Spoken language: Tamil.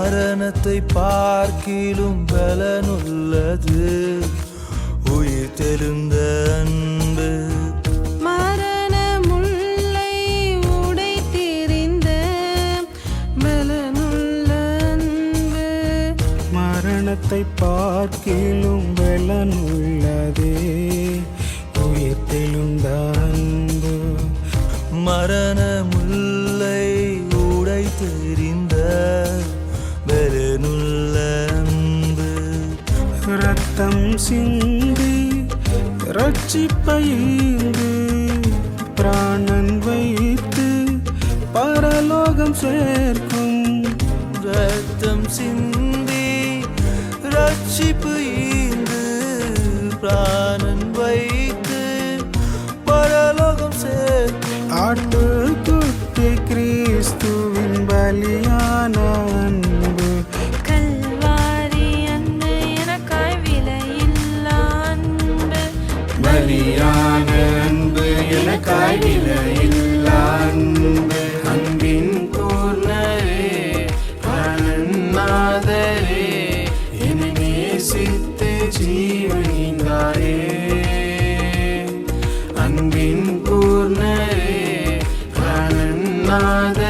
மரணத்தை பார்க்கிலும் பலனுள்ளது உயிர் தெழுந்த அன்பு. மரண முல்லை உடைத்தெறிந்த பலனுள்ள அன்பு. மரணத்தை பார்க்கிலும் பலனுள்ளதே உயிர் தெழுந்த அன்பு. மரண முல்லை உடைத்தெறிந்த பலனுள்ள அன்பு. ரத்தம் சிந்தி ரட்சிப்பைந்து பிராணன் வைத்து பரலோகம் சேர்க்கும். ரத்தம் சிந்தி ரட்சிப்பு ஈந்து பிராணன் வைத்து பரலோகம் சேர்க்கும். ஆட்டுக்குட்டி கிறிஸ்துவின் பலியான அன்பு. கல்வாரி அன்பு எனக்காய் விலையில்லா அன்பு. பலியான அன்பு எனக்காய் விலையில்லா அன்பு. அன்பின் பூர்ணரே நாதரே என்னை நேசித்து ஜீவனிந்தாரே. அன்பின் பூர்ணரே நாதரே